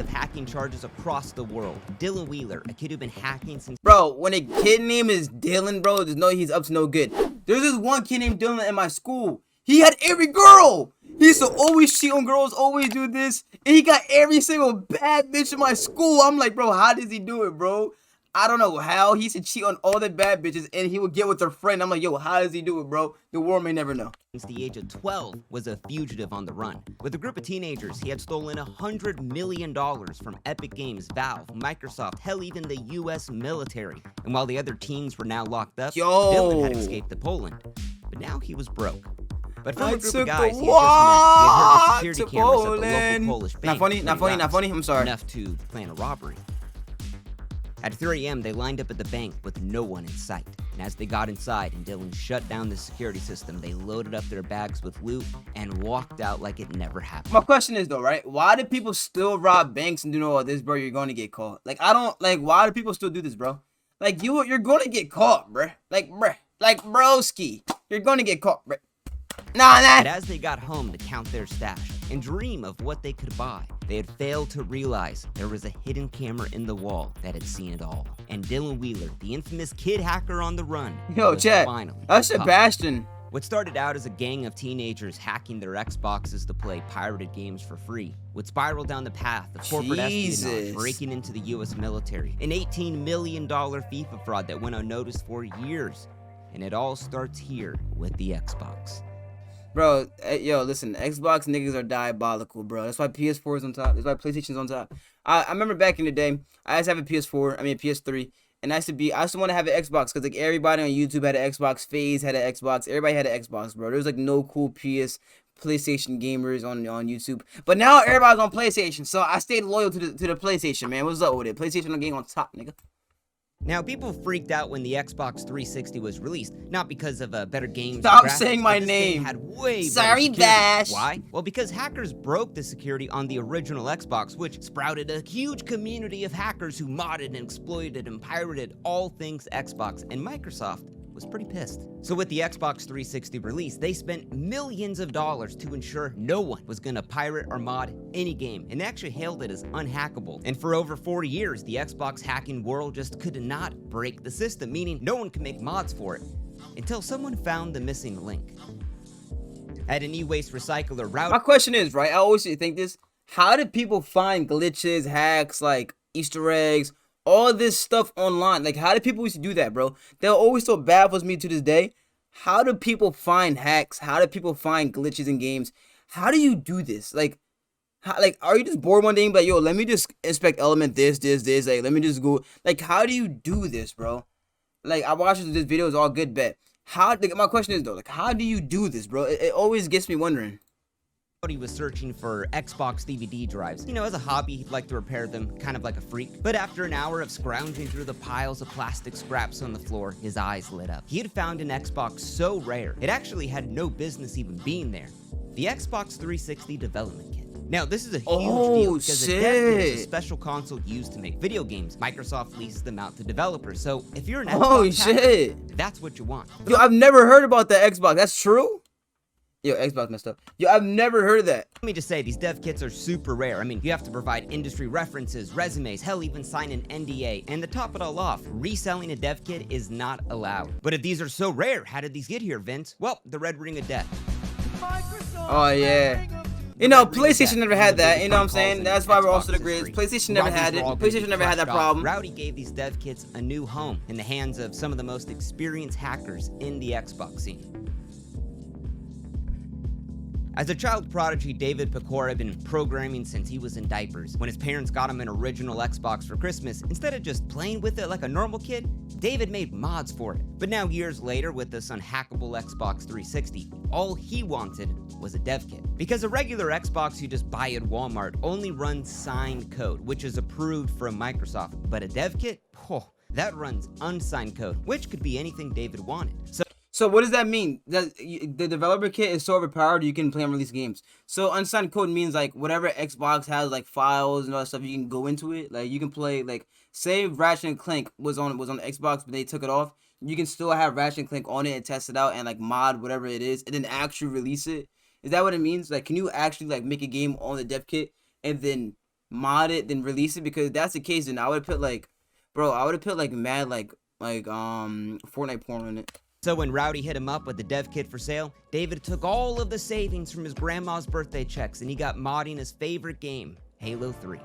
of hacking charges across the world. Dylan Wheeler, a kid who'd been hacking since... Bro, when a kid name is Dylan, bro, just know he's up to no good. There's this one kid named Dylan in my school. He had every girl. He used to always cheat on girls, always do this. And he got every single bad bitch in my school. I'm like, bro, how does he do it, bro? I don't know how. He used to cheat on all the bad bitches and he would get with her friend. I'm like, yo, how does he do it, bro? The world may never know. Since the age of 12, was a fugitive on the run. With a group of teenagers, he had stolen $100 million from Epic Games, Valve, Microsoft, hell, even the US military. And while the other teens were now locked up, Dylan had escaped to Poland. But now he was broke. But from a group of guys he had just met, he had heard the security cameras at the local Polish bank. Not funny, I'm sorry. Enough to plan a robbery. At 3 a.m., they lined up at the bank with no one in sight. And as they got inside and Dylan shut down the security system, they loaded up their bags with loot and walked out like it never happened. My question is though, right? Why do people still rob banks and do all this, bro? You're going to get caught. Like, I don't, like, why do people still do this, bro? Like, you're going to get caught, bruh. Like, broski. You're going to get caught, bruh. Nah. And as they got home to count their stash and dream of what they could buy, they had failed to realize there was a hidden camera in the wall that had seen it all. And Dylan Wheeler, the infamous kid hacker on the run, yo, chat, that's Sebastian. What started out as a gang of teenagers hacking their Xboxes to play pirated games for free would spiral down the path of corporate espionage, breaking into the US military, an $18 million FIFA fraud that went unnoticed for years. And it all starts here with the Xbox. Bro, yo, listen, Xbox niggas are diabolical, bro. That's why PS4 is on top. That's why PlayStation's on top. I remember back in the day, I used to have a PS3, and I used to want to have an Xbox, because like everybody on YouTube had an Xbox, FaZe had an Xbox, everybody had an Xbox, bro. There was like no cool PlayStation gamers on YouTube. But now everybody's on PlayStation, so I stayed loyal to the PlayStation, man. What's up with it? PlayStation game on top, nigga. Now, people freaked out when the Xbox 360 was released, not because of better games. Stop saying my name. Had way Sorry, better Bash. Why? Well, because hackers broke the security on the original Xbox, which sprouted a huge community of hackers who modded and exploited and pirated all things Xbox, and Microsoft was pretty pissed. So with the Xbox 360 release, they spent millions of dollars to ensure no one was gonna pirate or mod any game, and they actually hailed it as unhackable. And for over 40 years, the Xbox hacking world just could not break the system, meaning no one could make mods for it, until someone found the missing link. At an e-waste recycler route. My question is, right, I always think this, how did people find glitches, hacks, like Easter eggs, all this stuff online? Like, how do people used to do that, bro? That always still baffles me to this day. How do people find hacks? How do people find glitches in games? How do you do this? Like, are you just bored one day and be like, yo, let me just inspect element this, like, let me just go. Like, how do you do this, bro? Like, I watched this video, it's all good, bet. My question is, though, like, how do you do this, bro? It always gets me wondering. He was searching for Xbox DVD drives. You know, as a hobby, he'd like to repair them, kind of like a freak. But after an hour of scrounging through the piles of plastic scraps on the floor, his eyes lit up. He had found an Xbox so rare, it actually had no business even being there. The Xbox 360 development kit. Now, this is a huge deal because a dev kit is a special console used to make video games. Microsoft leases them out to developers. So if you're an Xbox hacker, that's what you want. Yo, I've never heard about the Xbox. That's true? Yo, Xbox messed up. Yo, I've never heard of that. Let me just say, these dev kits are super rare. I mean, you have to provide industry references, resumes, hell, even sign an NDA. And to top it all off, reselling a dev kit is not allowed. But if these are so rare, how did these get here, Vince? Well, the red ring of death. Oh, yeah. You know, PlayStation never had that, you know what I'm saying? That's why we're also the greatest. PlayStation never had it. PlayStation never had that problem. Rowdy gave these dev kits a new home in the hands of some of the most experienced hackers in the Xbox scene. As a child prodigy, David Pecora had been programming since he was in diapers. When his parents got him an original Xbox for Christmas, instead of just playing with it like a normal kid, David made mods for it. But now years later, with this unhackable Xbox 360, all he wanted was a dev kit. Because a regular Xbox you just buy at Walmart only runs signed code, which is approved from Microsoft. But a dev kit? Oh, that runs unsigned code, which could be anything David wanted. So what does that mean? That the developer kit is so overpowered you can play and release games. So unsigned code means like whatever Xbox has, like files and all that stuff, you can go into it. Like you can play, like say Ratchet and Clank was on the Xbox, but they took it off. You can still have Ratchet and Clank on it and test it out and like mod whatever it is and then actually release it. Is that what it means? Like, can you actually like make a game on the dev kit and then mod it than release it, because if that's the case, then I would put like, bro, I would have put like mad like Fortnite porn in it. So when Rowdy hit him up with the dev kit for sale, David took all of the savings from his grandma's birthday checks and he got modding his favorite game, Halo 3.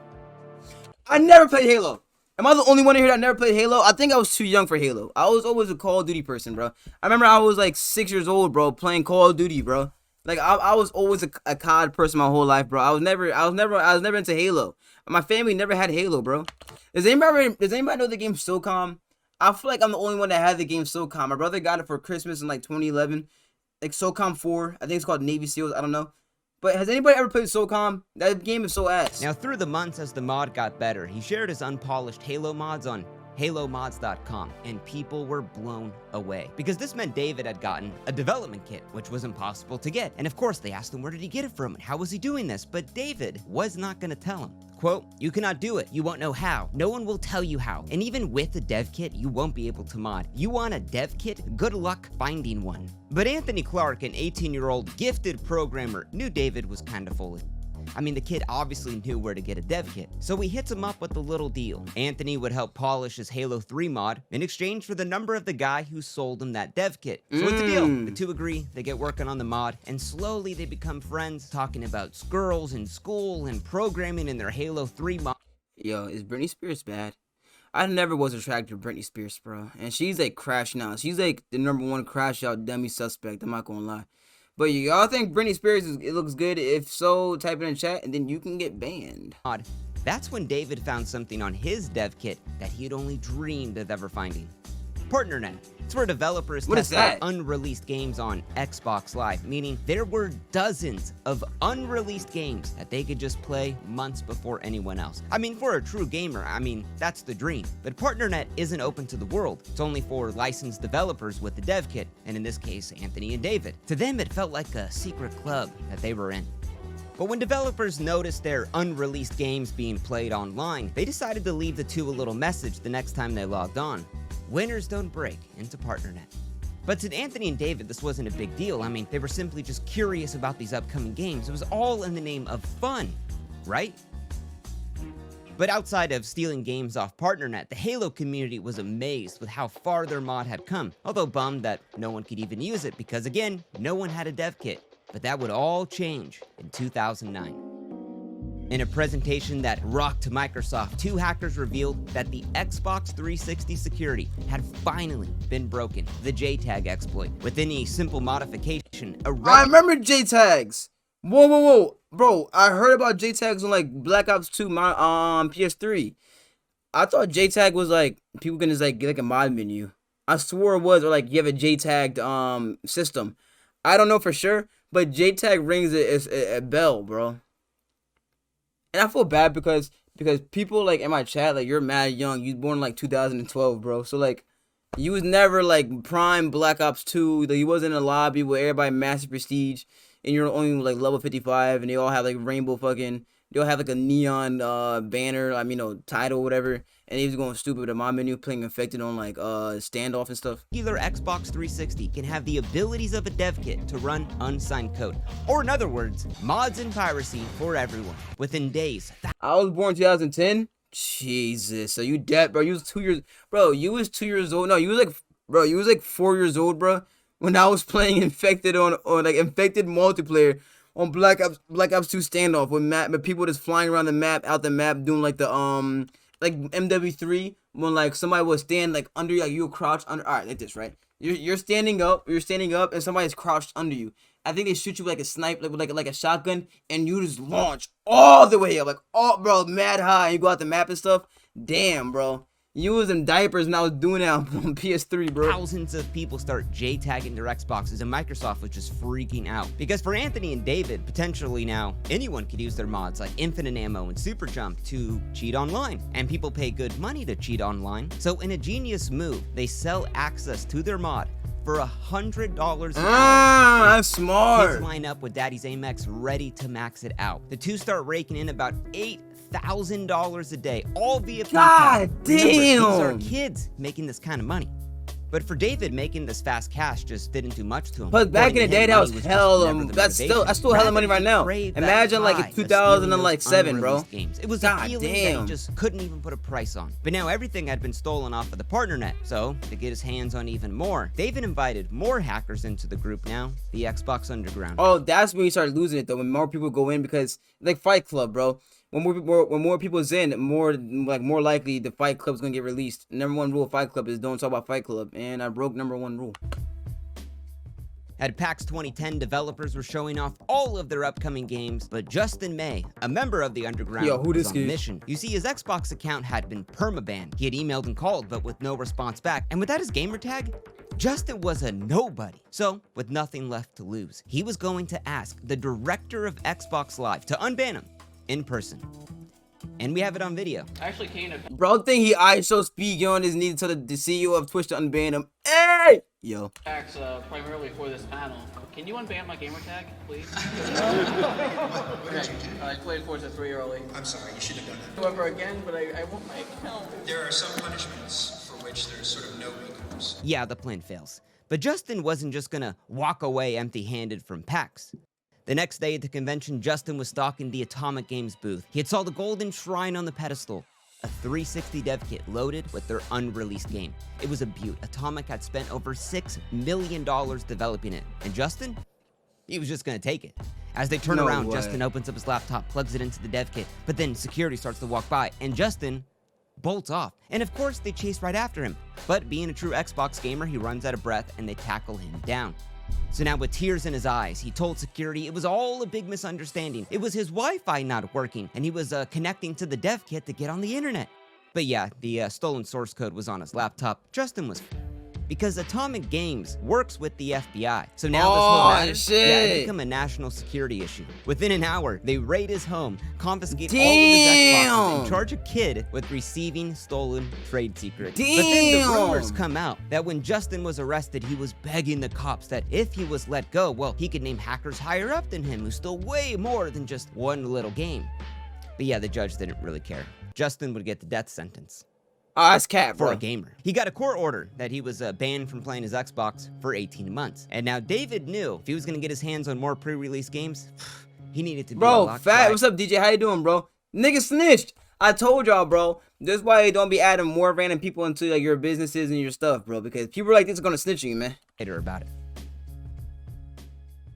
I never played Halo. Am I the only one in here that never played Halo? I think I was too young for Halo. I was always a Call of Duty person, bro. I remember I was like 6 years old, bro, playing Call of Duty, bro. Like I was always a COD person my whole life, bro. I was never into Halo. My family never had Halo, bro. Does anybody know the game SOCOM? I feel like I'm the only one that had the game SOCOM. My brother got it for Christmas in like 2011. Like SOCOM 4. I think it's called Navy SEALs. I don't know. But has anybody ever played SOCOM? That game is so ass. Now, through the months as the mod got better, he shared his unpolished Halo mods on HaloMods.com, and people were blown away. Because this meant David had gotten a development kit, which was impossible to get. And of course, they asked him where did he get it from and how was he doing this? But David was not going to tell him. Quote, "You cannot do it. You won't know how. No one will tell you how. And even with a dev kit, you won't be able to mod. You want a dev kit? Good luck finding one." But Anthony Clark, an 18-year-old gifted programmer, knew David was kind of full of. I mean, the kid obviously knew where to get a dev kit, so he hits him up with a little deal. Anthony would help polish his Halo 3 mod in exchange for the number of the guy who sold him that dev kit. So what's the deal? The two agree, they get working on the mod, and slowly they become friends, talking about girls in school and programming in their Halo 3 mod. Yo, is Britney Spears bad? I never was attracted to Britney Spears, bro. And she's like crashing out. She's like the #1 crash out dummy suspect, I'm not gonna lie. But y'all think Britney Spears it looks good? If so, type it in chat and then you can get banned. That's when David found something on his dev kit that he had only dreamed of ever finding. PartnerNet. It's where developers test out unreleased games on Xbox Live, meaning there were dozens of unreleased games that they could just play months before anyone else. I mean, for a true gamer, that's the dream. But PartnerNet isn't open to the world. It's only for licensed developers with the dev kit, and in this case, Anthony and David. To them, it felt like a secret club that they were in. But when developers noticed their unreleased games being played online, they decided to leave the two a little message the next time they logged on. Winners don't break into PartnerNet. But to Anthony and David, this wasn't a big deal. They were simply just curious about these upcoming games. It was all in the name of fun, right? But outside of stealing games off PartnerNet, the Halo community was amazed with how far their mod had come, although bummed that no one could even use it because, again, no one had a dev kit. But that would all change in 2009. In a presentation that rocked Microsoft, two hackers revealed that the Xbox 360 security had finally been broken, the JTAG exploit. With any simple modification, I remember JTAGs! Whoa. Bro, I heard about JTAGs on like Black Ops 2 PS3. I thought JTAG was like, people can just like get like a mod menu. I swore it was, or like you have a JTAGed system. I don't know for sure, but JTAG rings a bell, bro. And I feel bad because people like in my chat, like, you're mad young. You was born in like 2012, bro. So like you was never like prime Black Ops 2. Like, you wasn't in a lobby where everybody massive prestige and you're only like level 55 and they all have like rainbow fucking, they all have like a neon banner, title, whatever. And he was going stupid with a mod menu, playing Infected on like standoff and stuff. Regular Xbox 360 can have the abilities of a dev kit to run unsigned code. Or in other words, mods and piracy for everyone. Within days. I was born 2010. Jesus, so you dead, bro. You was 2 years, bro. You was 2 years old. No, you was like 4 years old, bro. When I was playing Infected on like Infected multiplayer on Black Ops 2 standoff with people just flying around the map, out the map, doing like the like MW3 when like somebody will stand like under you, like you crouch under. All right, like this, right? You're standing up, and somebody's crouched under you. I think they shoot you with like a snipe, like a shotgun, and you just launch all the way up, like, oh, bro, mad high. And you go out the map and stuff. Damn, bro. You was in diapers and I was doing that on PS3, bro. Thousands of people start JTagging their Xboxes, and Microsoft was just freaking out. Because for Anthony and David, potentially now, anyone could use their mods like Infinite Ammo and Super Jump to cheat online. And people pay good money to cheat online. So in a genius move, they sell access to their mod for $100 an hour. That's smart. Kids line up with Daddy's Amex ready to max it out. The two start raking in about $8,000 a day, all via PayPal. God damn! Remember, these are kids making this kind of money. But for David, making this fast cash just didn't do much to him. But back in the day, that was hell. That's still hella money right now. Rather, Imagine like in 2007, bro. Games. It was God a feeling damn. that he just couldn't even put a price on. But now everything had been stolen off of the partner net. So to get his hands on even more, David invited more hackers into the group now, the Xbox Underground. Oh, that's when you start losing it though. When more people go in, because like Fight Club, bro. When more people's in, more likely the Fight Club's gonna get released. Number one rule of Fight Club is don't talk about Fight Club, and I broke number one rule. At PAX 2010, developers were showing off all of their upcoming games, but Justin May, a member of the Underground, was on a mission. You see, his Xbox account had been permabanned. He had emailed and called, but with no response back. And without his gamer tag, Justin was a nobody. So, with nothing left to lose, he was going to ask the director of Xbox Live to unban him in person. And we have it on video. Actually, Kane, Bro, think he ISO speed on his knee to the CEO of Twitch to unban him. Hey! Yo. primarily for this panel. Can you unban my gamer tag, please? What did you do? I played Forza 3 early. I'm sorry, you should have done that. However, again, but I want my account. There are some punishments for which there's sort of no recourse. Yeah, the plan fails. But Justin wasn't just gonna walk away empty-handed from PAX. The next day at the convention, Justin was stalking the Atomic Games booth. He had saw the golden shrine on the pedestal, a 360 dev kit loaded with their unreleased game. It was a beaut. Atomic had spent over $6 million developing it. And Justin? He was just gonna take it. As they turn around, Justin opens up his laptop, plugs it into the dev kit, but then security starts to walk by, and Justin bolts off. And of course, they chase right after him. But being a true Xbox gamer, he runs out of breath and they tackle him down. So now with tears in his eyes, he told security it was all a big misunderstanding. It was his Wi-Fi not working, and he was connecting to the dev kit to get on the internet. But yeah, the stolen source code was on his laptop. Justin was because Atomic Games works with the FBI. So now this whole matter had become a national security issue. Within an hour, they raid his home, confiscate all of his Xboxes, and charge a kid with receiving stolen trade secrets. But then the rumors come out that when Justin was arrested, he was begging the cops that if he was let go, well, he could name hackers higher up than him who stole way more than just one little game. But yeah, the judge didn't really care. Justin would get the death sentence. Oh, that's cat, bro. For a gamer. He got a court order that he was banned from playing his Xbox for 18 months. And now David knew if he was gonna get his hands on more pre-release games, he needed to be Bro, Fat, what's up, DJ? How you doing, bro? Nigga snitched. I told y'all, bro. This is why you don't be adding more random people into like your businesses and your stuff, bro. Because people like this are gonna snitch on you, man. Hater about it.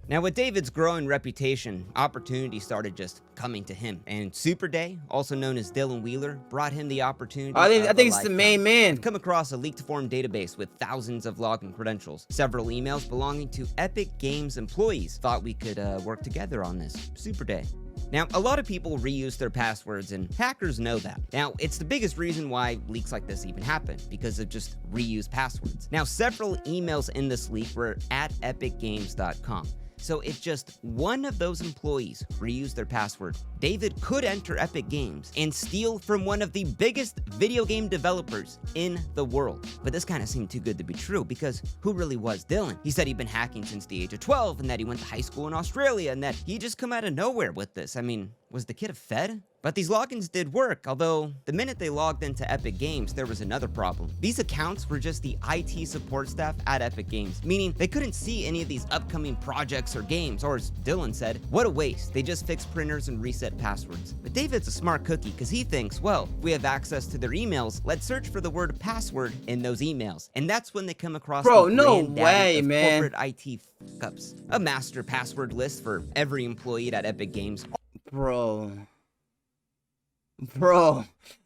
Now, with David's growing reputation, opportunities started just coming to him. And Super Day, also known as Dylan Wheeler, brought him the opportunity. I think it's the main man. Come across a leaked form database with thousands of login credentials. Several emails belonging to Epic Games employees thought we could work together on this. Super Day. Now, a lot of people reuse their passwords, and hackers know that. Now, it's the biggest reason why leaks like this even happen, because of just reused passwords. Now, several emails in this leak were at epicgames.com. So if just one of those employees reused their password, David could enter Epic Games and steal from one of the biggest video game developers in the world. But this kind of seemed too good to be true, because who really was Dylan? He said he'd been hacking since the age of 12 and that he went to high school in Australia and that he just come out of nowhere with this. I mean, was the kid a Fed? But these logins did work, although the minute they logged into Epic Games, there was another problem. These accounts were just the IT support staff at Epic Games, meaning they couldn't see any of these upcoming projects or games, or as Dylan said, what a waste. They just fix printers and reset passwords. But David's a smart cookie, because he thinks, well, we have access to their emails, let's search for the word password in those emails. And that's when they come across Bro, the no granddaddy way, of man. corporate IT fuck-ups. A master password list for every employee at Epic Games. Bro.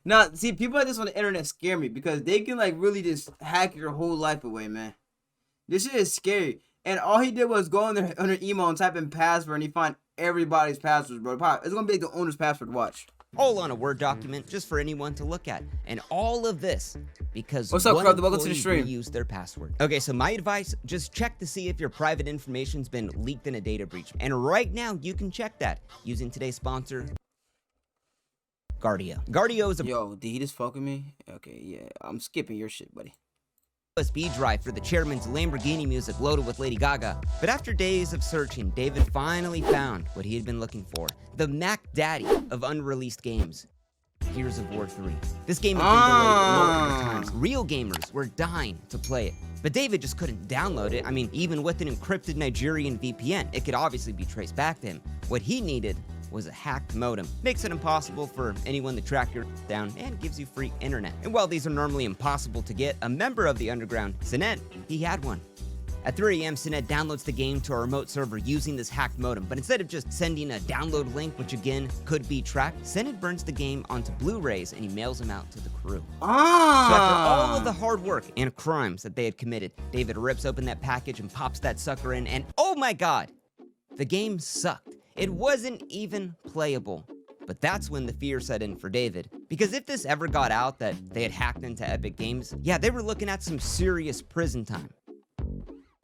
Now, see, people like this on the internet scare me because they can, like, really just hack your whole life away, man. This shit is scary. And all he did was go on their email and type in password, and he find everybody's passwords, bro. It's gonna be like the owner's password. Watch. All on a Word document just for anyone to look at. And all of this because what's up, one Crowd? Welcome to the stream. Reused their password. Okay, so my advice, just check to see if your private information's been leaked in a data breach. And right now, you can check that using today's sponsor, Guardio. Guardio is a Yo, did he just fuck with me? Okay, yeah. I'm skipping your shit, buddy. USB drive for the chairman's Lamborghini music loaded with Lady Gaga. But after days of searching, David finally found what he had been looking for. The Mac Daddy of unreleased games. Gears of War 3. This game had been delayed multiple times. Real gamers were dying to play it. But David just couldn't download it. I mean, even with an encrypted Nigerian VPN, it could obviously be traced back to him. What he needed was a hacked modem. Makes it impossible for anyone to track your down and gives you free internet. And while these are normally impossible to get, a member of the underground, Sinet, he had one. At 3 a.m., Sinet downloads the game to a remote server using this hacked modem, but instead of just sending a download link, which again could be tracked, Sinet burns the game onto Blu-rays and he mails them out to the crew. So after all of the hard work and crimes that they had committed, David rips open that package and pops that sucker in, and oh my god, the game sucked. It wasn't even playable. But that's when the fear set in for David. Because if this ever got out that they had hacked into Epic Games, yeah, they were looking at some serious prison time.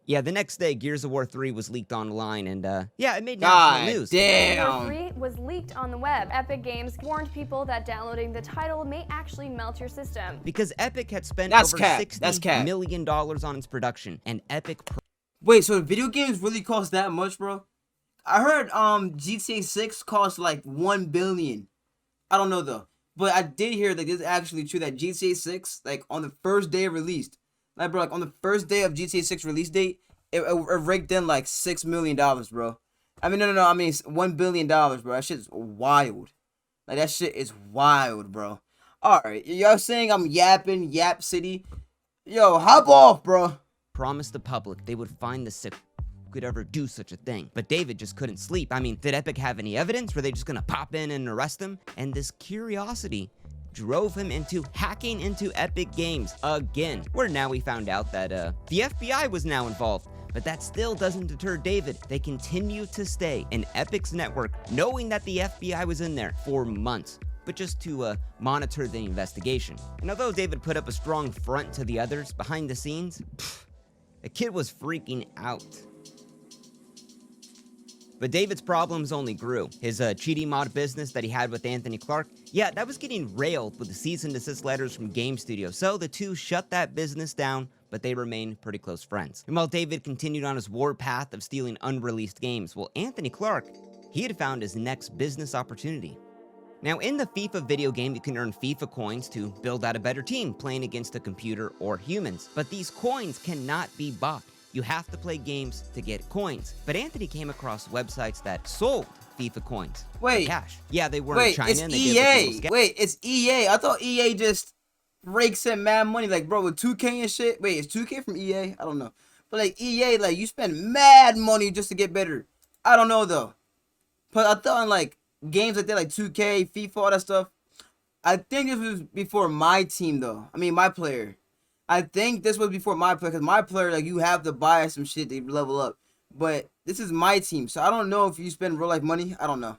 Yeah, the next day, Gears of War 3 was leaked online, and yeah, it made national news. Gears of War 3 was leaked on the web. Epic Games warned people that downloading the title may actually melt your system. Because Epic had spent over $60 million on its production, and Epic... Wait, so video games really cost that much, bro? I heard GTA 6 cost like $1 billion. I don't know though, but I did hear that it's actually true that GTA 6, like on the first day it released, like bro, like on the first day of GTA 6 release date, it raked in like $6 million, bro. I mean, no, I mean it's $1 billion, bro. That shit's wild. Like that shit is wild, bro. All right, y'all saying I'm yapping, Yap City? Yo, hop off, bro. Promised the public they would find the sick could ever do such a thing. But David just couldn't sleep. I mean, did Epic have any evidence? Were they just gonna pop in and arrest him? And this curiosity drove him into hacking into Epic Games again, where now we found out that the FBI was now involved. But that still doesn't deter David. They continue to stay in Epic's network, knowing that the FBI was in there for months, but just to monitor the investigation. And although David put up a strong front to the others, behind the scenes, the kid was freaking out. But David's problems only grew. His cheating mod business that he had with Anthony Clark, yeah, that was getting railed with the cease and desist letters from Game Studio. So the two shut that business down, but they remain pretty close friends. And while David continued on his warpath of stealing unreleased games, well, Anthony Clark, he had found his next business opportunity. Now, in the FIFA video game, you can earn FIFA coins to build out a better team playing against a computer or humans. But these coins cannot be bought. You have to play games to get coins. But Anthony came across websites that sold FIFA coins for cash. Yeah, they were in China. It's EA. Wait, it's EA. I thought EA just rakes in mad money. Like, bro, with 2K and shit. Wait, is 2K from EA? I don't know. But like EA, like you spend mad money just to get better. I don't know though. But I thought in like games like that, like 2K, FIFA, all that stuff. I think this was before my team though. I mean, my player. I think this was before my player, because my player, like, you have to buy some shit to level up. But this is my team, so I don't know if you spend real life money. I don't know.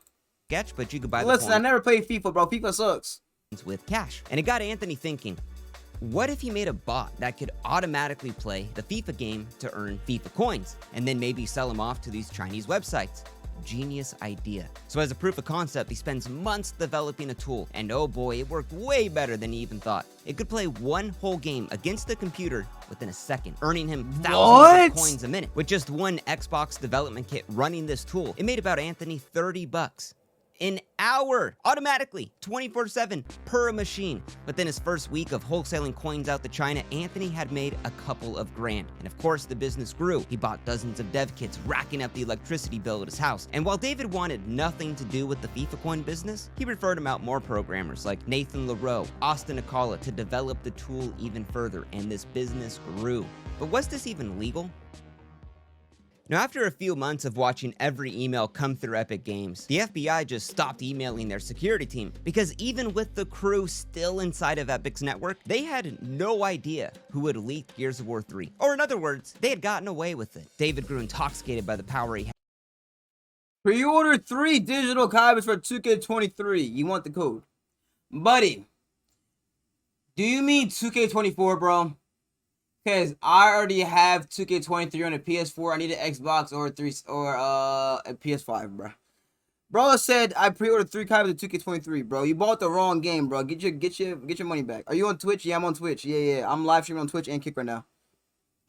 Sketch, but you could buy Listen, I never played FIFA, bro. FIFA sucks. With cash. And it got Anthony thinking, what if he made a bot that could automatically play the FIFA game to earn FIFA coins, and then maybe sell them off to these Chinese websites? Genius idea. So as a proof of concept, he spends months developing a tool, and oh boy, it worked way better than he even thought. It could play one whole game against the computer within a second, earning him thousands of coins a minute. With just one Xbox development kit running this tool, it made about Anthony $30 an hour, automatically, 24/7 per machine. But then his first week of wholesaling coins out to China, Anthony had made a couple of grand. And of course, the business grew. He bought dozens of dev kits, racking up the electricity bill at his house. And while David wanted nothing to do with the FIFA coin business, he referred him out more programmers like Nathan LaRoe, Austin Akala to develop the tool even further, and this business grew. But was this even legal? Now, after a few months of watching every email come through Epic Games, the FBI just stopped emailing their security team, because even with the crew still inside of Epic's network, they had no idea who had leaked Gears of War 3. Or in other words, they had gotten away with it. David grew intoxicated by the power he had. Pre-order 3 digital copies for 2K23. You want the code. Buddy, do you mean 2K24, bro? Because I already have 2K23 on a PS4. I need an Xbox or a PS5, bro. Bro said I pre-ordered 3 copies of 2K23, bro. You bought the wrong game, bro. Get your money back. Are you on Twitch? Yeah, I'm on Twitch. Yeah. I'm live streaming on Twitch and Kick right now.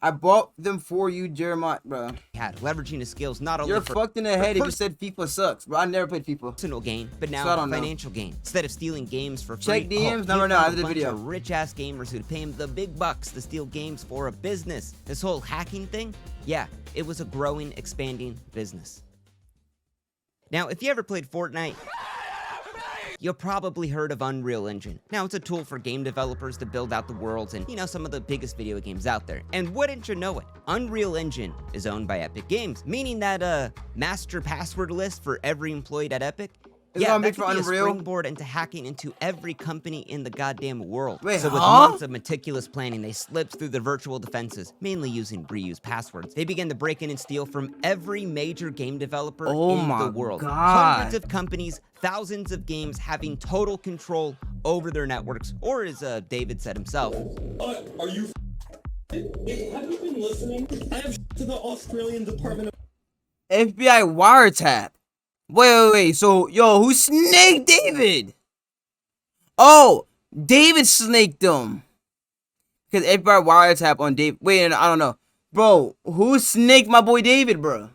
I bought them for you, Jeremiah, bro. had, leveraging his skills not only You're for fucked in the head if you said FIFA sucks, bro. I never played FIFA. personal gain, but So I now don't know. financial gain. Instead of stealing games for free, Check DMs, number he nine, I found did a a bunch video. of rich-ass gamers who'd pay him the big bucks to steal games for a business. This whole hacking thing, yeah, it was a growing, expanding business. Now, if you ever played Fortnite, you've probably heard of Unreal Engine. Now, it's a tool for game developers to build out the worlds and, some of the biggest video games out there. And wouldn't you know it, Unreal Engine is owned by Epic Games, meaning that master password list for every employee at Epic, It's yeah, gonna be that for could be a Unreal? springboard into hacking into every company in the goddamn world. Wait, so with huh? months of meticulous planning, they slipped through the virtual defenses, mainly using reused passwords. They began to break in and steal from every major game developer Oh in my the world. God. Hundreds of companies, thousands of games having total control over their networks, or as David said himself, Are you have you been listening? I have to the Australian Department of FBI wiretap. Wait. So, yo, who snaked David? Oh, David snaked him. Because FBI wiretap on David. Wait, I don't know. Bro, who snaked my boy David, bro?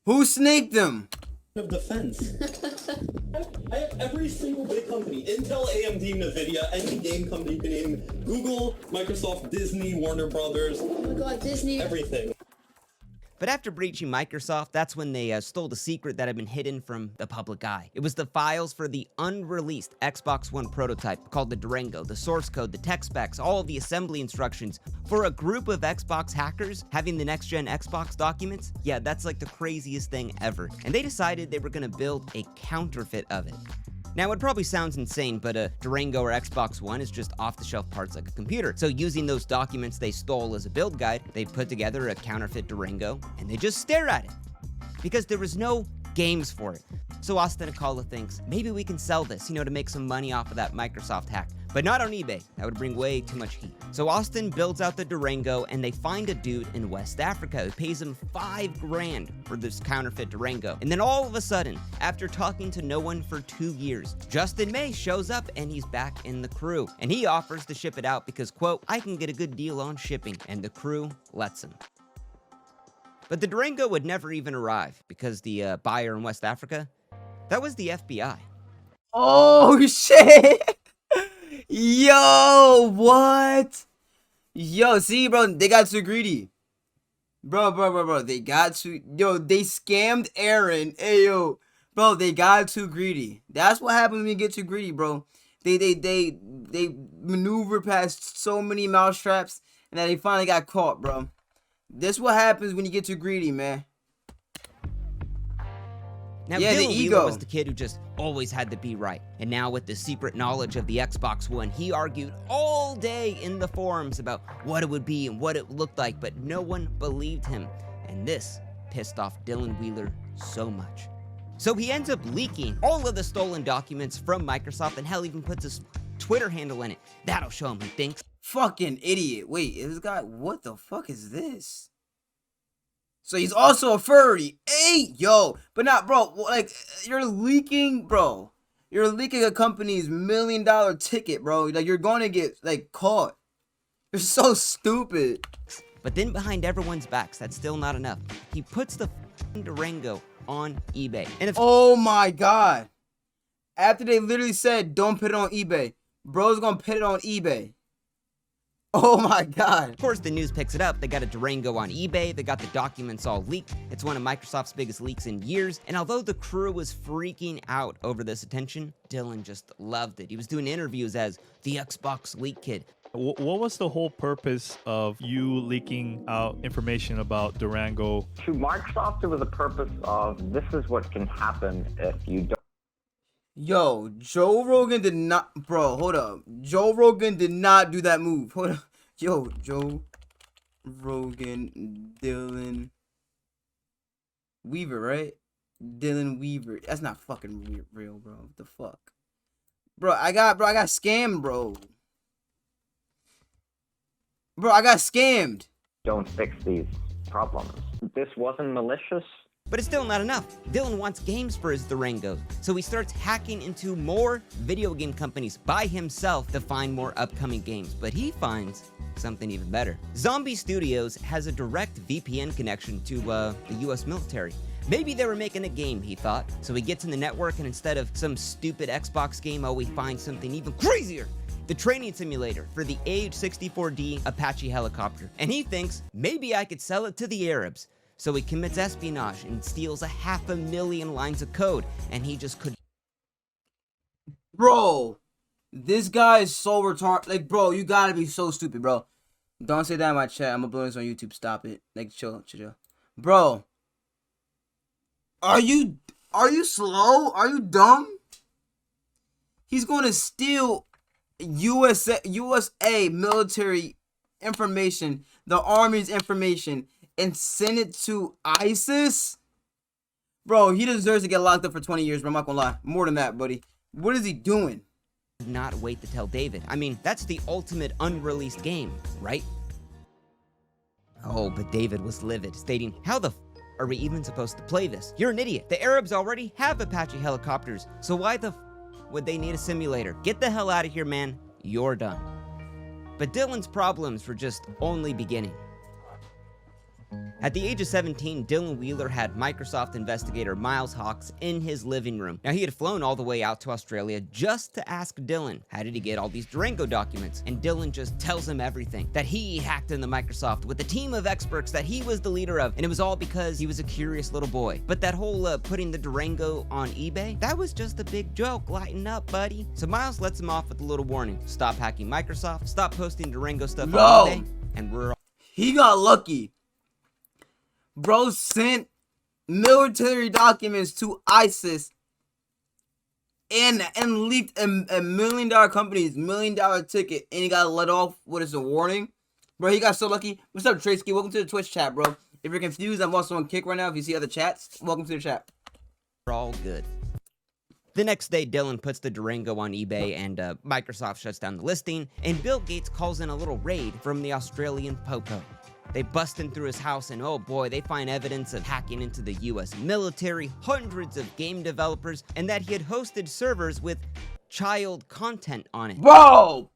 Who snaked him? Defense. I have every single big company. Intel, AMD, Nvidia, any game company you can name. Google, Microsoft, Disney, Warner Brothers. Oh my god, Disney. Everything. But after breaching Microsoft, that's when they stole the secret that had been hidden from the public eye. It was the files for the unreleased Xbox One prototype called the Durango, the source code, the tech specs, all of the assembly instructions for a group of Xbox hackers having the next-gen Xbox documents. Yeah, that's like the craziest thing ever. And they decided they were gonna build a counterfeit of it. Now, it probably sounds insane, but a Durango or Xbox One is just off-the-shelf parts like a computer. So using those documents they stole as a build guide, they put together a counterfeit Durango, and they just stare at it. Because there was no games for it. So Austin Akala thinks, maybe we can sell this, to make some money off of that Microsoft hack. But not on eBay. That would bring way too much heat. So Austin builds out the Durango, and they find a dude in West Africa who pays him $5 grand for this counterfeit Durango. And then all of a sudden, after talking to no one for 2 years, Justin May shows up and he's back in the crew. And he offers to ship it out because, quote, I can get a good deal on shipping. And the crew lets him. But the Durango would never even arrive because the buyer in West Africa, that was the FBI. Oh, shit. Yo, what? Yo, see, bro, they got too greedy. Bro, they got too, they scammed Aaron. Hey, yo, bro, they got too greedy. That's what happens when you get too greedy, bro. They maneuver past so many mousetraps, and then they finally got caught, bro. This what happens when you get too greedy, man. Now, Yeah, the Dylan ego. Wheeler was the kid who just always had to be right. And now with the secret knowledge of the Xbox One, he argued all day in the forums about what it would be and what it looked like, but no one believed him. And this pissed off Dylan Wheeler so much. So he ends up leaking all of the stolen documents from Microsoft, and hell, even puts his Twitter handle in it. That'll show him who thinks. Fucking idiot. Wait, this guy, what the fuck is this? So he's also a furry. Hey, yo. But not, bro, like, you're leaking, bro. You're leaking a company's $1 million ticket, bro. Like, you're going to get, like, caught. You're so stupid. But then behind everyone's backs, that's still not enough. He puts the Durango on eBay. And if Oh, my God. After they literally said, don't put it on eBay, bro's going to put it on eBay. Oh my God. Of course, the news picks it up. They got a Durango on eBay. They got the documents all leaked. It's one of Microsoft's biggest leaks in years. And although the crew was freaking out over this attention, Dylan just loved it. He was doing interviews as the Xbox leak kid. What was the whole purpose of you leaking out information about Durango? To Microsoft, it was a purpose of this is what can happen if you don't. Yo, Joe Rogan did not, bro, hold up. Joe Rogan did not do that move. Hold up. Yo, Joe Rogan, Dylan Weaver, right? Dylan Weaver. That's not fucking real, bro. What the fuck? Bro, I got scammed, bro. Bro, I got scammed. Don't fix these problems. This wasn't malicious. But it's still not enough. Dylan wants games for his Durango, so he starts hacking into more video game companies by himself to find more upcoming games. But he finds something even better. Zombie Studios has a direct VPN connection to the US military. Maybe they were making a game, he thought. So he gets in the network, and instead of some stupid Xbox game, he finds something even crazier. The training simulator for the AH-64D Apache helicopter. And he thinks, maybe I could sell it to the Arabs. So he commits espionage and steals 500,000 lines of code, and he just could. Bro, this guy is so retarded. Like, bro, you gotta be so stupid, bro. Don't say that in my chat. I'm gonna blow this on YouTube. Stop it. Like, chill. Bro, are you slow? Are you dumb? He's gonna steal USA military information, the Army's information, and send it to ISIS? Bro, he deserves to get locked up for 20 years, bro. I'm not gonna lie. More than that, buddy. What is he doing? Not wait to tell David. I mean, that's the ultimate unreleased game, right? Oh, but David was livid, stating, how the are we even supposed to play this? You're an idiot. The Arabs already have Apache helicopters, so why the would they need a simulator? Get the hell out of here, man. You're done. But Dylan's problems were just only beginning. At the age of 17, Dylan Wheeler had Microsoft investigator Miles Hawks in his living room. Now, he had flown all the way out to Australia just to ask Dylan, how did he get all these Durango documents? And Dylan just tells him everything, that he hacked into Microsoft with a team of experts that he was the leader of, and it was all because he was a curious little boy. But that whole putting the Durango on eBay, that was just a big joke. Lighten up, buddy. So Miles lets him off with a little warning. Stop hacking Microsoft, stop posting Durango stuff on eBay, and we're all. He got lucky. Bro sent military documents to ISIS and leaked a $1 million company's $1 million ticket, and he got let off with a warning. Bro, he got so lucky. What's up, Tracy? Welcome to the Twitch chat, bro. If you're confused, I'm also on Kick right now. If you see other chats, welcome to the chat. We're all good. The next day, Dylan puts the Durango on eBay, and Microsoft shuts down the listing, and Bill Gates calls in a little raid from the Australian Popo. They bust in through his house, and oh boy, they find evidence of hacking into the US military, hundreds of game developers, and that he had hosted servers with child content on it. Bro.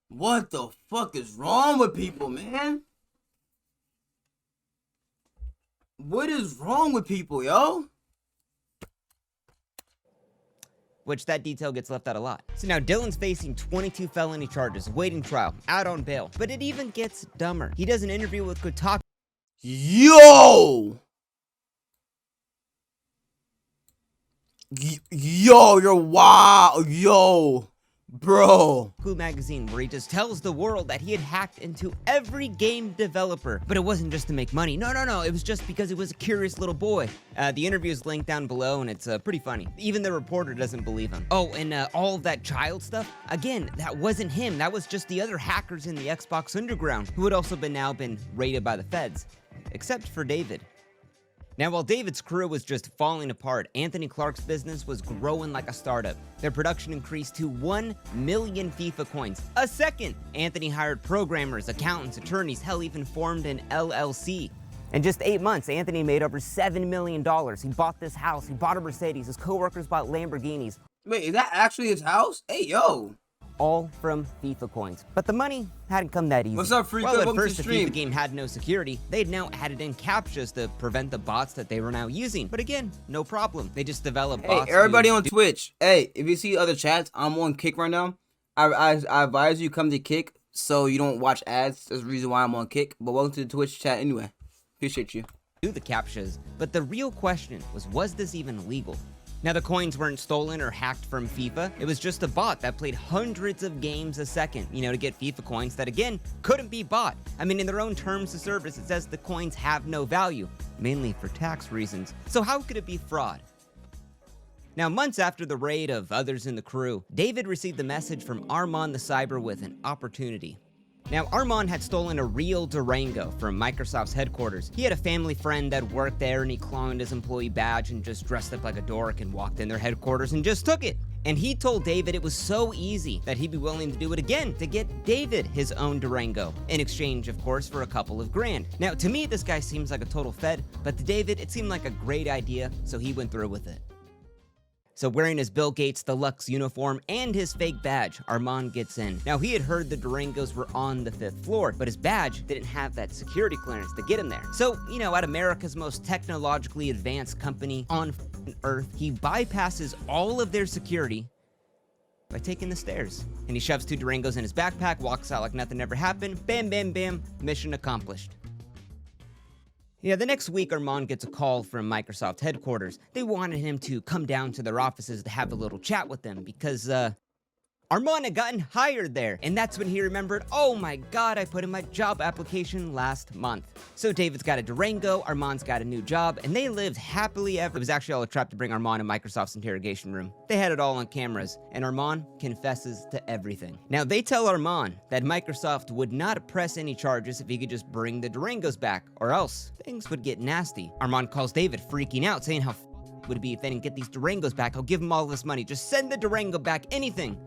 What the fuck is wrong with people, man? What is wrong with people, yo? Which that detail gets left out a lot. So now Dylan's facing 22 felony charges, awaiting trial, out on bail. But it even gets dumber. He does an interview with Kotaku. Yo, you're wild, yo. Bro. Magazine, where he just tells the world that he had hacked into every game developer. But it wasn't just to make money. No. It was just because he was a curious little boy. The interview is linked down below, and it's pretty funny. Even the reporter doesn't believe him. Oh, and all of that child stuff? Again, that wasn't him. That was just the other hackers in the Xbox Underground, who had also been raided by the feds. Except for David. Now, while David's crew was just falling apart, Anthony Clark's business was growing like a startup. Their production increased to 1 million FIFA coins a second. Anthony hired programmers, accountants, attorneys, hell, even formed an LLC. In just 8 months, Anthony made over $7 million. He bought this house, he bought a Mercedes, his coworkers bought Lamborghinis. Wait, is that actually his house? Hey, yo. All from FIFA coins. But the money hadn't come that easy. What's up, Freak? Well, at Welcome first, to the stream. FIFA game had no security. They'd now added in CAPTCHAs to prevent the bots that they were now using. But again, no problem. They just developed bots. Hey, everybody on Twitch. Hey, if you see other chats, I'm on Kick right now. I advise you come to Kick so you don't watch ads. That's the reason why I'm on Kick. But welcome to the Twitch chat anyway. Appreciate you. Do the CAPTCHAs. But the real question was this even legal? Now, the coins weren't stolen or hacked from FIFA. It was just a bot that played hundreds of games a second, to get FIFA coins that, again, couldn't be bought. I mean, in their own terms of service, it says the coins have no value, mainly for tax reasons. So how could it be fraud? Now, months after the raid of others in the crew, David received the message from Armand the Cyber with an opportunity. Now, Armand had stolen a real Durango from Microsoft's headquarters. He had a family friend that worked there, and he cloned his employee badge and just dressed up like a dork and walked in their headquarters and just took it. And he told David it was so easy that he'd be willing to do it again to get David his own Durango, in exchange, of course, for a couple of grand. Now, to me, this guy seems like a total fed, but to David, it seemed like a great idea, so he went through with it. So wearing his Bill Gates deluxe uniform and his fake badge, Armand gets in. Now, he had heard the Durangos were on the 5th floor, but his badge didn't have that security clearance to get him there. So, at America's most technologically advanced company on Earth, he bypasses all of their security by taking the stairs. And he shoves 2 Durangos in his backpack, walks out like nothing ever happened. Bam, bam, bam, mission accomplished. Yeah, the next week, Armand gets a call from Microsoft headquarters. They wanted him to come down to their offices to have a little chat with them because, Armand had gotten hired there. And that's when he remembered, oh my god, I put in my job application last month. So David's got a Durango, Armand's got a new job, and they lived happily ever. It was actually all a trap to bring Armand in Microsoft's interrogation room. They had it all on cameras, and Armand confesses to everything. Now, they tell Armand that Microsoft would not press any charges if he could just bring the Durangos back, or else things would get nasty. Armand calls David, freaking out, saying how would it be if they didn't get these Durangos back? I'll give them all this money. Just send the Durango back, anything.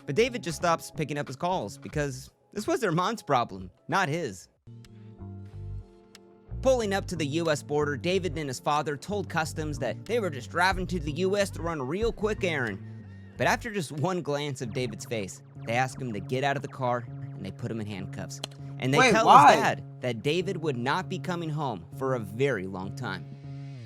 But David just stops picking up his calls because this was Armand's problem, not his. Pulling up to the US border, David and his father told Customs that they were just driving to the US to run a real quick errand. But after just one glance of David's face, they asked him to get out of the car and they put him in handcuffs. And they tell his dad that David would not be coming home for a very long time.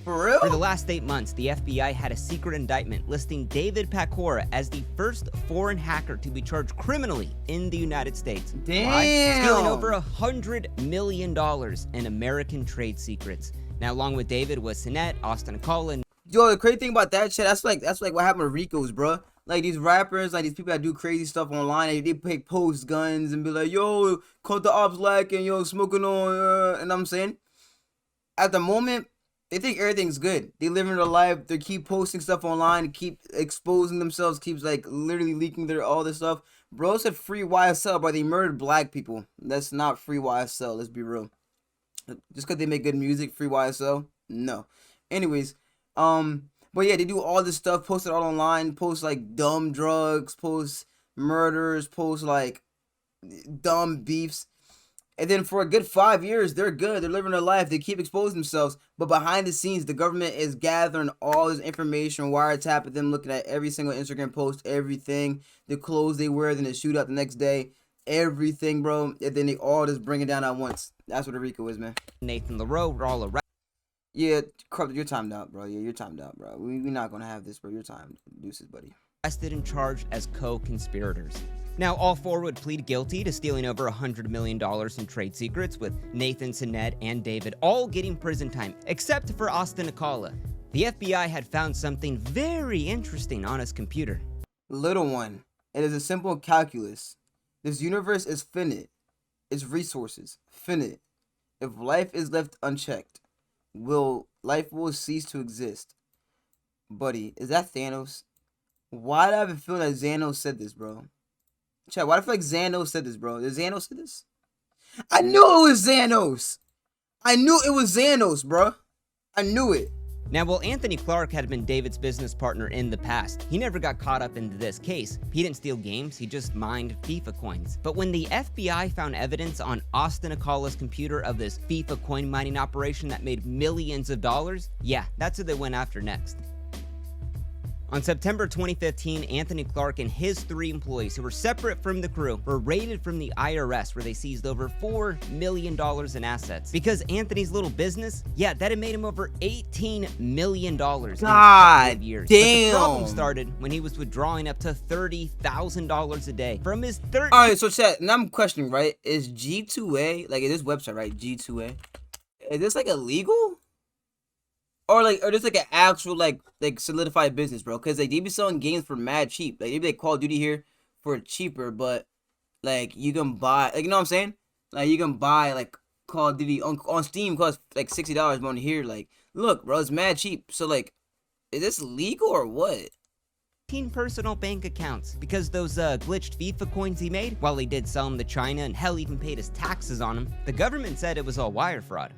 For real? For the last 8 months, the FBI had a secret indictment listing David Pecora as the first foreign hacker to be charged criminally in the United States. Damn. Stealing over $100 million in American trade secrets. Now, along with David was Sinet, Austin Cullen. Yo, the crazy thing about that shit, that's like what happened to Rico's, bro. Like these rappers, like these people that do crazy stuff online, they pick post guns and be like, yo, caught the ops lacking, yo, smoking on, and I'm saying, at the moment, they think everything's good. They live in their life. They keep posting stuff online, keep exposing themselves, keeps like literally leaking their all this stuff. Bro said free YSL, but they murdered black people. That's not free YSL. Let's be real. Just because they make good music, free YSL? No. Anyways, but yeah, they do all this stuff, post it all online, post like dumb drugs, post murders, post like dumb beefs. And then for a good 5 years, they're good. They're living their life. They keep exposing themselves. But behind the scenes, the government is gathering all this information, wiretapping them, looking at every single Instagram post, everything, the clothes they wear, then they shoot out the next day, everything, bro. And then they all just bring it down at once. That's what a Rico is, man. Nathan LaRoe were all around. Yeah, you're timed out, bro. Yeah, you're timed out, bro. We're not going to have this, bro. You're timed. Deuces, buddy. Arrested and charged as co-conspirators. Now, all 4 would plead guilty to stealing over $100 million in trade secrets, with Nathan, Sinet, and David all getting prison time, except for Austin Akala. The FBI had found something very interesting on his computer. Little one, it is a simple calculus. This universe is finite. Its resources, finite. If life is left unchecked, life will cease to exist. Buddy, is that Thanos? Why do I have a feeling that Xanos said this, bro? Chat, why do I feel like Xanos said this, bro? Did Xanos say this? I knew it was Xanos! I knew it was Xanos, bro. I knew it. Now, while Anthony Clark had been David's business partner in the past, he never got caught up into this case. He didn't steal games, he just mined FIFA coins. But when the FBI found evidence on Austin Akala's computer of this FIFA coin mining operation that made millions of dollars, yeah, that's who they went after next. On September 2015, Anthony Clark and his 3 employees who were separate from the crew were raided from the IRS, where they seized over $4 million in assets. Because Anthony's little business, yeah, that had made him over $18 million in a couple of years. Damn. But the problem started when he was withdrawing up to $30,000 a day from his Alright, so chat, now I'm questioning, right? Is G2A, like, is this website, right? G2A. Is this like illegal? Or just like an actual like solidified business, bro. Cause like they be selling games for mad cheap. Like they be like Call of Duty here for cheaper, but like you can buy, like, you know what I'm saying? Like you can buy like Call of Duty on Steam, costs like $60, but on here, like, look, bro, it's mad cheap. So like, is this legal or what? personal bank accounts because those glitched FIFA coins he made, while he did sell them to China and hell even paid his taxes on them, the government said it was all wire fraud.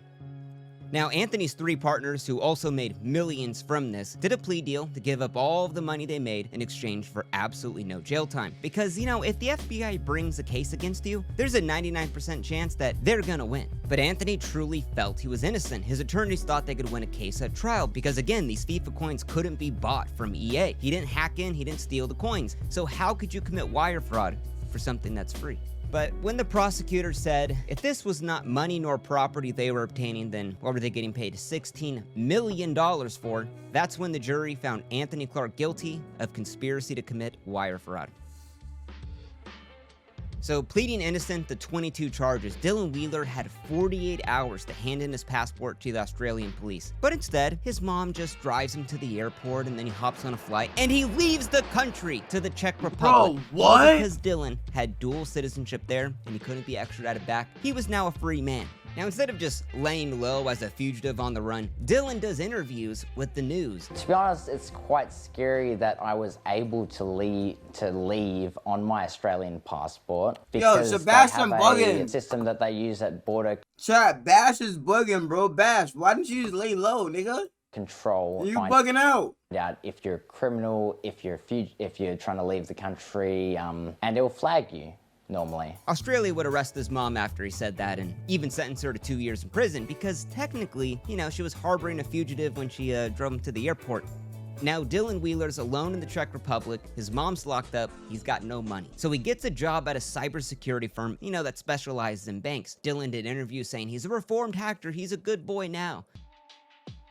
Now, Anthony's 3 partners, who also made millions from this, did a plea deal to give up all of the money they made in exchange for absolutely no jail time. Because, you know, if the FBI brings a case against you, there's a 99% chance that they're gonna win. But Anthony truly felt he was innocent. His attorneys thought they could win a case at trial because, again, these FIFA coins couldn't be bought from EA. He didn't hack in, he didn't steal the coins. So how could you commit wire fraud for something that's free? But when the prosecutor said if this was not money nor property they were obtaining, then what were they getting paid $16 million for? That's when the jury found Anthony Clark guilty of conspiracy to commit wire fraud. So, pleading innocent to 22 charges, Dylan Wheeler had 48 hours to hand in his passport to the Australian police. But instead, his mom just drives him to the airport and then he hops on a flight and he leaves the country to the Czech Republic. Bro, what? All because Dylan had dual citizenship there and he couldn't be extradited back. He was now a free man. Now, instead of just laying low as a fugitive on the run, Dylan does interviews with the news. To be honest, it's quite scary that I was able to leave on my Australian passport because Sebastian they have bugging. a system that they use at border Chat, Bash is bugging, bro. Bash, why didn't you just lay low, nigga? control. You find bugging out. out if you're a criminal, if you're trying to leave the country, and it'll flag you. Normally. Australia would arrest his mom after he said that and even sentence her to 2 years in prison because technically, you know, she was harboring a fugitive when she drove him to the airport. Now, Dylan Wheeler's alone in the Czech Republic, his mom's locked up, he's got no money. So he gets a job at a cybersecurity firm, you know, that specializes in banks. Dylan did interviews saying he's a reformed hacker, he's a good boy now.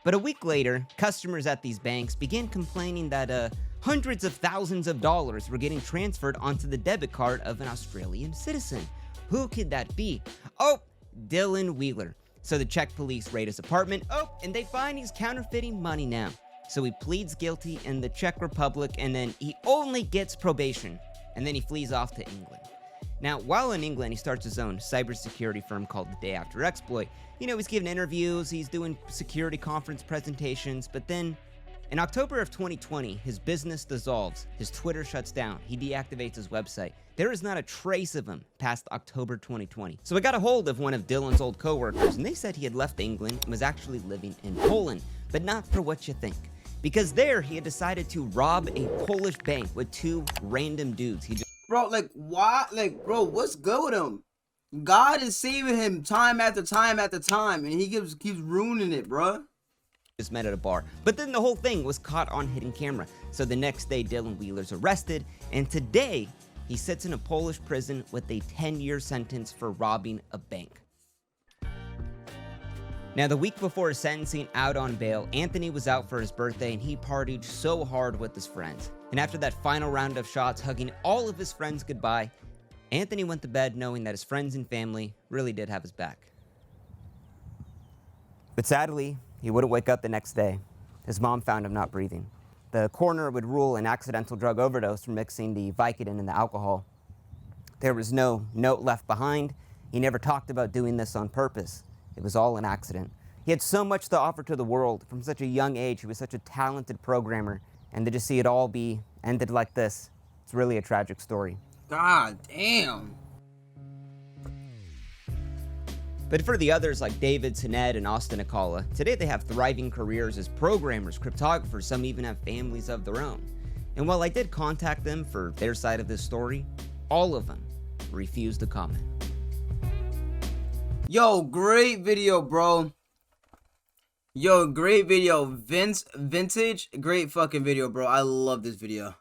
But a week later, customers at these banks began complaining that hundreds of thousands of dollars were getting transferred onto the debit card of an Australian citizen. Who could that be? Oh, Dylan Wheeler. So the Czech police raid his apartment. Oh, and they find he's counterfeiting money now. So he pleads guilty in the Czech Republic and then he only gets probation. And then he flees off to England. Now, while in England, he starts his own cybersecurity firm called The Day After Exploit. You know, he's giving interviews, he's doing security conference presentations, but then in October of 2020, his business dissolves, his Twitter shuts down, he deactivates his website. There is not a trace of him past October 2020. So I got a hold of one of Dylan's old coworkers, and they said he had left England and was actually living in Poland, but not for what you think. Because there, he had decided to rob a Polish bank with 2 random dudes. Bro, like, why? Like, bro, what's good with him? God is saving him time after time after time, and he keeps ruining it, bro. Just met at a bar. But then the whole thing was caught on hidden camera. So the next day, Dylan Wheeler's arrested, and today, he sits in a Polish prison with a 10-year sentence for robbing a bank. Now, the week before his sentencing out on bail, Anthony was out for his birthday, and he partied so hard with his friends. And after that final round of shots, hugging all of his friends goodbye, Anthony went to bed knowing that his friends and family really did have his back. But sadly, he wouldn't wake up the next day. His mom found him not breathing. The coroner would rule an accidental drug overdose from mixing the Vicodin and the alcohol. There was no note left behind. He never talked about doing this on purpose. It was all an accident. He had so much to offer to the world from such a young age. He was such a talented programmer. And to just see it all be ended like this, it's really a tragic story. God damn. But for the others like David, Sinead, and Austin Akala, today they have thriving careers as programmers, cryptographers, some even have families of their own. And while I did contact them for their side of this story, all of them refused to comment. Yo, great video, bro. Yo, great video. Vintage, great fucking video, bro. I love this video.